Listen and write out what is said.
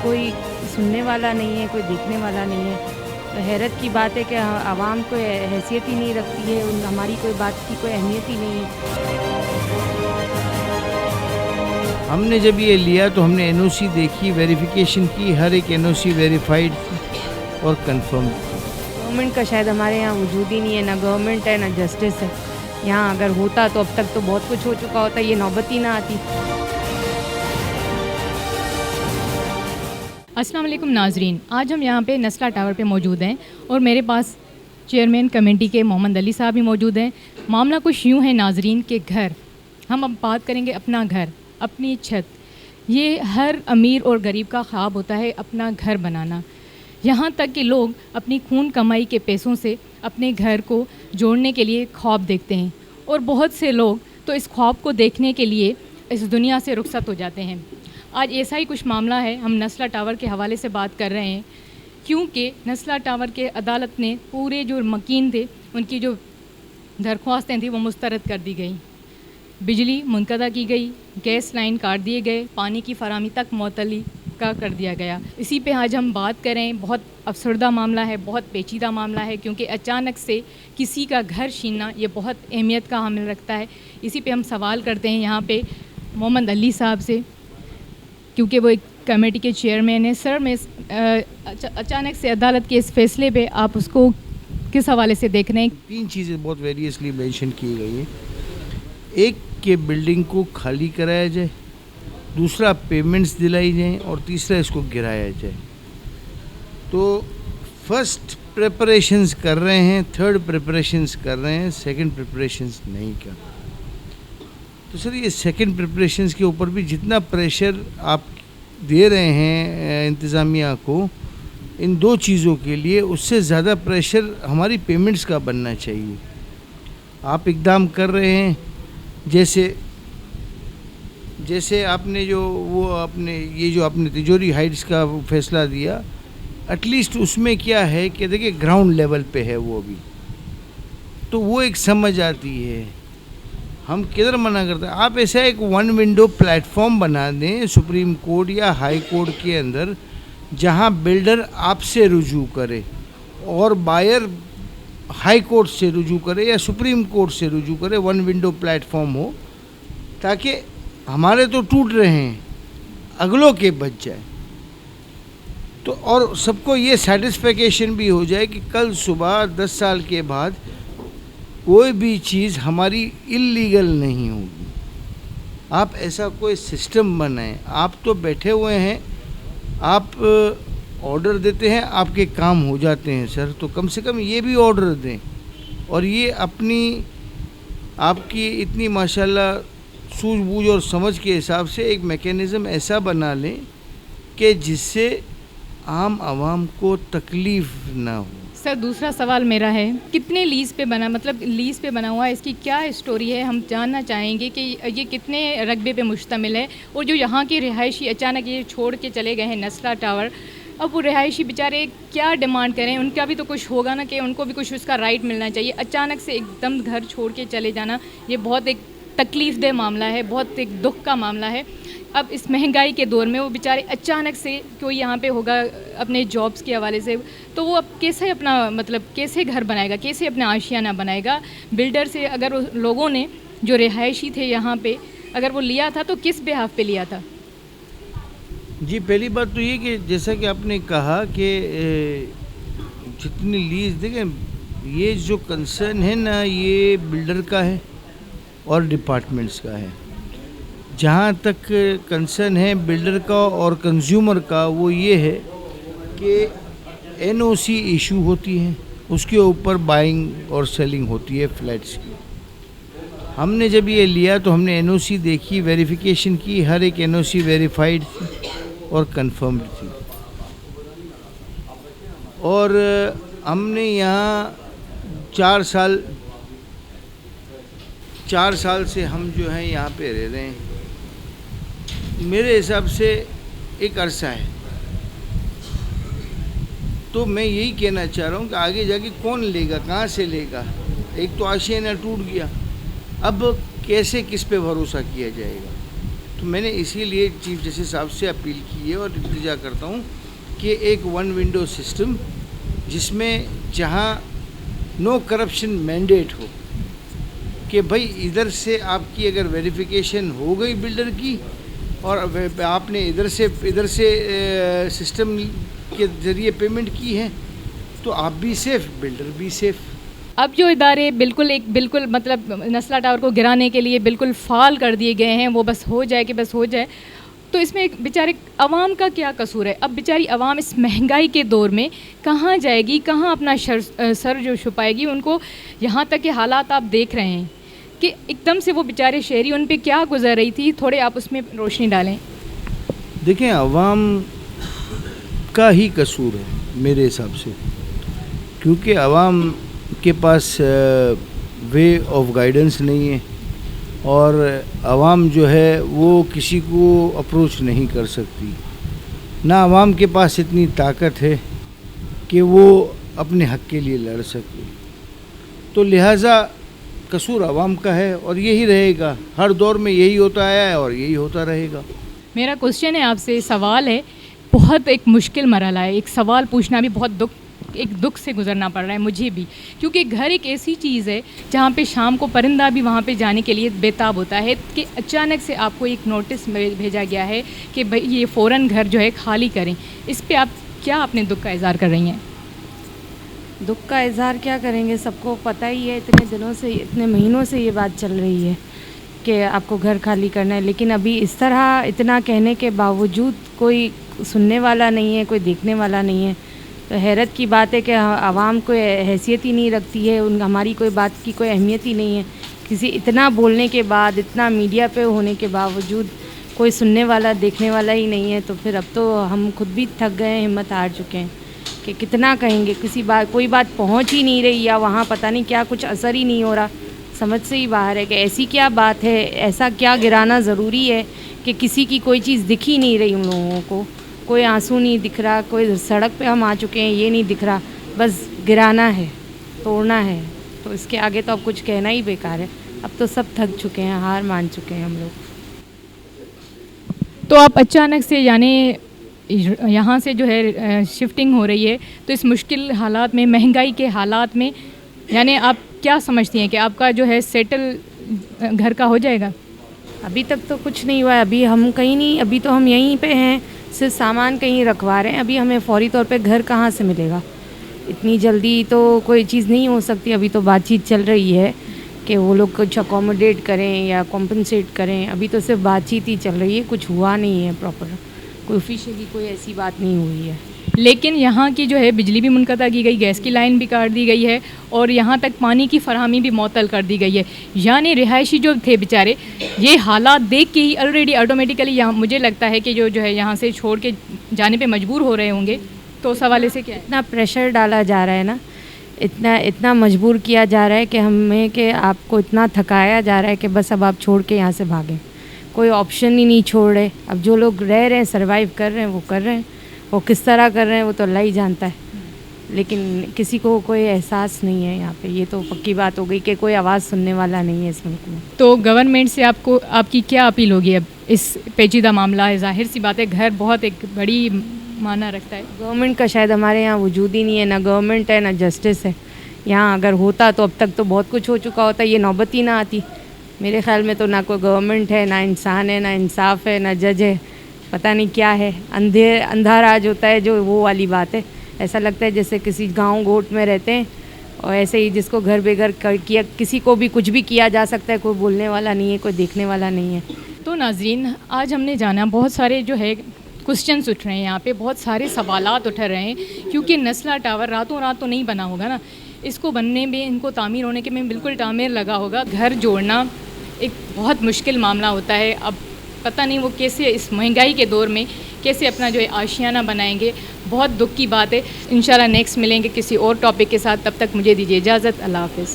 کوئی سننے والا نہیں ہے، کوئی دیکھنے والا نہیں ہے. تو حیرت کی بات ہے کہ عوام کوئی حیثیت ہی نہیں رکھتی ہے، ہماری کوئی بات کی کوئی اہمیت ہی نہیں ہے. ہم نے جب یہ لیا تو ہم نے این او سی دیکھی، ویریفیکیشن کی، ہر ایک این او سی ویریفائڈ تھی اور کنفرم تھی. گورنمنٹ کا شاید ہمارے یہاں وجود ہی نہیں ہے، نہ گورنمنٹ ہے نہ جسٹس ہے. یہاں اگر ہوتا تو اب تک تو بہت کچھ ہو چکا ہوتا، یہ نوبت ہی نہ آتی. السلام علیکم ناظرین، آج ہم یہاں پہ نسلہ ٹاور پہ موجود ہیں اور میرے پاس چیئرمین کمیٹی کے محمد علی صاحب بھی موجود ہیں. معاملہ کچھ یوں ہے ناظرین کہ گھر، ہم اب بات کریں گے اپنا گھر، اپنی چھت. یہ ہر امیر اور غریب کا خواب ہوتا ہے اپنا گھر بنانا. یہاں تک کہ لوگ اپنی خون کمائی کے پیسوں سے اپنے گھر کو جوڑنے کے لیے خواب دیکھتے ہیں، اور بہت سے لوگ تو اس خواب کو دیکھنے کے لیے اس دنیا سے رخصت ہو جاتے ہیں. آج ایسا ہی کچھ معاملہ ہے، ہم نسلہ ٹاور کے حوالے سے بات کر رہے ہیں، کیونکہ نسلہ ٹاور کے عدالت نے پورے جو مکین تھے ان کی جو درخواستیں تھیں وہ مسترد کر دی گئیں. بجلی منقطع کی گئی، گیس لائن کاٹ دیے گئے، پانی کی فراہمی تک معطلی کا کر دیا گیا. اسی پہ آج ہم بات کریں. بہت افسردہ معاملہ ہے، بہت پیچیدہ معاملہ ہے، کیونکہ اچانک سے کسی کا گھر چھیننا یہ بہت اہمیت کا حامل رکھتا ہے. اسی پہ ہم سوال کرتے ہیں یہاں پہ محمد علی صاحب سے، کیونکہ وہ ایک کمیٹی کے چیئرمین ہیں. سر، میں اچانک سے عدالت کے اس فیصلے پہ آپ اس کو کس حوالے سے دیکھ رہے ہیں؟ 3 چیزیں بہت ویریسلی مینشن کی گئی ہیں. ایک کہ بلڈنگ کو خالی کرایا جائے، دوسرا پیمنٹس دلائی جائیں، اور تیسرا اس کو گرایا جائے. تو فرسٹ پریپریشنز کر رہے ہیں، تھرڈ پریپریشنز کر رہے ہیں، سیکنڈ پریپریشنز نہیں کر رہے. تو سر، یہ سیکنڈ پریپریشنز کے اوپر بھی جتنا پریشر آپ دے رہے ہیں انتظامیہ کو ان 2 چیزوں کے لیے، اس سے زیادہ پریشر ہماری پیمنٹس کا بننا چاہیے. آپ اقدام کر رہے ہیں، جیسے آپ نے یہ آپ نے تجوری ہائٹس کا فیصلہ دیا، ایٹ لیسٹ اس میں کیا ہے کہ دیکھیں گراؤنڈ لیول پہ ہے وہ بھی، تو وہ ایک سمجھ آتی ہے. ہم کدھر منع کرتے ہیں؟ آپ ایسا ایک 1 ونڈو پلیٹ فارم بنا دیں سپریم کورٹ یا ہائی کورٹ کے اندر، جہاں بلڈر آپ سے رجوع کرے اور بائر ہائی کورٹ سے رجوع کرے یا سپریم کورٹ سے رجوع کرے. 1 ونڈو پلیٹ فارم ہو، تاکہ ہمارے تو ٹوٹ رہے ہیں، اگلوں کے بچ جائے. تو اور سب کو یہ سیٹسفیکیشن بھی ہو جائے کہ کل صبح 10 سال کے بعد کوئی بھی چیز ہماری اللیگل نہیں ہوگی. آپ ایسا کوئی سسٹم بنائیں. آپ تو بیٹھے ہوئے ہیں، آپ آرڈر دیتے ہیں، آپ کے کام ہو جاتے ہیں سر. تو کم سے کم یہ بھی آرڈر دیں، اور یہ آپ کی اتنی ماشاءاللہ سوجھ بوجھ اور سمجھ کے حساب سے ایک میکینزم ایسا بنا لیں کہ جس سے عام عوام کو تکلیف نہ ہو. سر، دوسرا سوال میرا ہے، کتنے لیز پہ بنا، مطلب لیز پہ بنا ہوا ہے، اس کی کیا اسٹوری ہے؟ ہم جاننا چاہیں گے کہ یہ کتنے رقبے پہ مشتمل ہے، اور جو یہاں کی رہائشی اچانک یہ چھوڑ کے چلے گئے ہیں نسلہ ٹاور، اب وہ رہائشی بیچارے کیا ڈیمانڈ کریں؟ ان کا بھی تو کچھ ہوگا نا، کہ ان کو بھی کچھ اس کا رائٹ ملنا چاہیے. اچانک سے ایک دم گھر چھوڑ کے چلے جانا یہ بہت ایک تکلیف دہ معاملہ ہے، بہت ایک دکھ کا معاملہ ہے. اب اس مہنگائی کے دور میں وہ بیچارے اچانک سے کوئی یہاں پہ ہوگا اپنے جابس کے حوالے سے، تو وہ اب کیسے کیسے گھر بنائے گا، کیسے اپنا آشیانہ بنائے گا؟ بلڈر سے اگر لوگوں نے جو رہائشی تھے یہاں پہ اگر وہ لیا تھا تو کس بہاف پہ لیا تھا؟ جی، پہلی بات تو یہ کہ جیسا کہ آپ نے کہا کہ جتنی لیز، دیکھیں یہ جو کنسرن ہے نا، یہ بلڈر کا ہے اور ڈپارٹمنٹس کا ہے. جہاں تک کنسرن ہے بلڈر کا اور کنزیومر کا، وہ یہ ہے کہ این او سی ایشو ہوتی ہے، اس کے اوپر بائنگ اور سیلنگ ہوتی ہے فلیٹس کی. ہم نے جب یہ لیا تو ہم نے این او سی دیکھی، ویریفیکیشن کی، ہر ایک این او سی ویریفائڈ تھی اور کنفرمڈ تھی. اور ہم نے یہاں 4 سال سے ہم جو ہیں یہاں پہ رہ رہے ہیں. میرے حساب سے ایک عرصہ ہے. تو میں یہی کہنا چاہ رہا ہوں کہ آگے جا کے کون لے گا، کہاں سے لے گا؟ ایک تو آشیانہ ٹوٹ گیا، اب کیسے کس پہ بھروسہ کیا جائے گا؟ تو میں نے اسی لیے چیف جسٹس صاحب سے اپیل کی ہے اور التجا کرتا ہوں کہ ایک ون ونڈو سسٹم جس میں جہاں نو کرپشن مینڈیٹ ہو کہ بھائی ادھر سے آپ کی اگر ویریفیکیشن ہو گئی بلڈر کی اور آپ نے ادھر سے سسٹم کے ذریعے پیمنٹ کی ہے تو آپ بھی سیف، بلڈر بھی سیف. اب جو ادارے بالکل مطلب نسلا ٹاور کو گرانے کے لیے بالکل فعال کر دیے گئے ہیں، وہ بس ہو جائے، تو اس میں بیچارے عوام کا کیا قصور ہے؟ اب بیچاری عوام اس مہنگائی کے دور میں کہاں جائے گی، کہاں اپنا سر جو چھپائے گی؟ ان کو یہاں تک کہ حالات آپ دیکھ رہے ہیں کہ ایک دم سے وہ بیچارے شہری ان پہ کیا گزر رہی تھی، تھوڑے آپ اس میں روشنی ڈالیں. دیکھیں، عوام کا ہی قصور ہے میرے حساب سے، کیونکہ عوام کے پاس وے آف گائیڈنس نہیں ہے اور عوام جو ہے وہ کسی کو اپروچ نہیں کر سکتی، نہ عوام کے پاس اتنی طاقت ہے کہ وہ اپنے حق کے لیے لڑ سکے. تو لہٰذا قصور عوام کا ہے اور یہی رہے گا، ہر دور میں یہی ہوتا آیا ہے اور یہی ہوتا رہے گا. میرا کوشچن ہے آپ سے، سوال ہے، بہت ایک مشکل مرحلہ ہے، ایک سوال پوچھنا بھی بہت دکھ سے گزرنا پڑ رہا ہے مجھے بھی، کیونکہ گھر ایک ایسی چیز ہے جہاں پہ شام کو پرندہ بھی وہاں پہ جانے کے لیے بےتاب ہوتا ہے کہ اچانک سے آپ کو ایک نوٹس بھیجا گیا ہے کہ بھئی یہ فوراً گھر جو ہے خالی کریں. اس پہ آپ کیا اپنے دکھ کا اظہار کر رہی ہیں؟ دکھ کا اظہار کیا کریں گے، سب کو پتہ ہی ہے، اتنے دنوں سے، اتنے مہینوں سے یہ بات چل رہی ہے کہ آپ کو گھر خالی کرنا ہے، لیکن ابھی اس طرح اتنا کہنے کے باوجود کوئی سننے والا نہیں ہے، کوئی دیکھنے والا نہیں ہے. تو حیرت کی بات ہے کہ عوام کوئی حیثیت ہی نہیں رکھتی ہے، ہماری کوئی بات کی کوئی اہمیت ہی نہیں ہے. کسی اتنا بولنے کے بعد، اتنا میڈیا پہ ہونے کے باوجود کوئی سننے والا، دیکھنے والا ہی نہیں ہے. تو پھر اب تو ہم خود بھی تھک گئے ہیں، ہمت ہار چکے ہیں کہ کتنا کہیں گے. کوئی بات پہنچ ہی نہیں رہی، یا وہاں پتہ نہیں کیا کچھ اثر ہی نہیں ہو رہا. سمجھ سے ہی باہر ہے کہ ایسی کیا بات ہے، ایسا کیا گرانا ضروری ہے کہ کسی کی کوئی چیز دکھ ہی نہیں رہی. ان لوگوں کو کوئی آنسو نہیں دکھ رہا، کوئی سڑک پہ ہم آ چکے ہیں یہ نہیں دکھ رہا، بس گرانا ہے، توڑنا ہے. تو اس کے آگے تو اب کچھ کہنا ہی بیکار ہے. اب تو سب تھک چکے ہیں، ہار مان چکے ہیں ہم لوگ. تو آپ اچانک سے یعنی یہاں سے جو ہے شفٹنگ ہو رہی ہے، تو اس مشکل حالات میں، مہنگائی کے حالات میں، یعنی آپ کیا سمجھتی ہیں کہ آپ کا جو ہے سیٹل گھر کا ہو جائے گا؟ ابھی تک تو کچھ نہیں ہوا ہے، ابھی ہم کہیں نہیں، ابھی تو ہم یہیں پہ ہیں، صرف سامان کہیں رکھوا رہے ہیں. ابھی ہمیں فوری طور پہ گھر کہاں سے ملے گا؟ اتنی جلدی تو کوئی چیز نہیں ہو سکتی. ابھی تو بات چیت چل رہی ہے کہ وہ لوگ کچھ اکوموڈیٹ کریں یا کمپنسیٹ کریں. ابھی تو صرف بات چیت ہی چل رہی ہے، کچھ ہوا نہیں ہے پراپر، کوئی آفیشیلی کوئی ایسی بات نہیں ہوئی ہے. لیکن یہاں کی جو ہے بجلی بھی منقطع کی گئی، گیس کی لائن بھی کاٹ دی گئی ہے، اور یہاں تک پانی کی فراہمی بھی معطل کر دی گئی ہے. یعنی رہائشی جو تھے بیچارے، یہ حالات دیکھ کے ہی آلریڈی آٹومیٹیکلی یہاں مجھے لگتا ہے کہ جو ہے یہاں سے چھوڑ کے جانے پہ مجبور ہو رہے ہوں گے. تو اس حوالے سے کیا ہے؟ اتنا پریشر ڈالا جا رہا ہے نا، اتنا مجبور کیا جا رہا ہے کہ ہمیں، کہ آپ کو اتنا تھکایا جا رہا ہے کہ بس اب آپ چھوڑ کے یہاں سے بھاگیں. کوئی آپشن ہی نہیں چھوڑ رہے. اب جو لوگ رہ رہے ہیں، سروائیو کر رہے ہیں، وہ کر رہے ہیں. وہ کس طرح کر رہے ہیں وہ تو اللہ ہی جانتا ہے، لیکن کسی کو کوئی احساس نہیں ہے یہاں پہ. یہ تو پکی بات ہو گئی کہ کوئی آواز سننے والا نہیں ہے اس ملک میں. تو گورنمنٹ سے آپ کی کیا اپیل ہوگی اب؟ اس پیچیدہ معاملہ ہے، ظاہر سی بات ہے، گھر بہت ایک بڑی معنی رکھتا ہے. گورنمنٹ کا شاید ہمارے یہاں وجود ہی نہیں ہے، نہ گورنمنٹ ہے نہ جسٹس ہے. یہاں اگر ہوتا تو اب تک تو بہت کچھ ہو چکا ہوتا، یہ نوبت ہی نہ آتی. میرے خیال میں تو نہ کوئی گورنمنٹ ہے، نہ انسان ہے، نہ انصاف ہے، نہ جج ہے. پتہ نہیں کیا ہے، اندھا راج ہوتا ہے جو، وہ والی بات ہے. ایسا لگتا ہے جیسے کسی گاؤں گوٹ میں رہتے ہیں، اور ایسے ہی جس کو گھر بے گھر کیا، کسی کو بھی کچھ بھی کیا جا سکتا ہے. کوئی بولنے والا نہیں ہے، کوئی دیکھنے والا نہیں ہے. تو ناظرین، آج ہم نے جانا، بہت سارے جو ہے کوسچنس اٹھ رہے ہیں یہاں پہ، بہت سارے سوالات اٹھ رہے ہیں، کیونکہ نسلا ٹاور راتوں رات تو نہیں بنا ہوگا نا. اس کو بننے میں، ان کو تعمیر ہونے کے میں بالکل تعمیر لگا ہوگا. گھر جوڑنا ایک بہت مشکل معاملہ ہوتا ہے. اب پتہ نہیں وہ کیسے اس مہنگائی کے دور میں کیسے اپنا جو ہے آشیانہ بنائیں گے. بہت دکھ کی بات ہے. انشاءاللہ نیکسٹ ملیں گے کسی اور ٹاپک کے ساتھ. تب تک مجھے دیجیے اجازت. اللہ حافظ.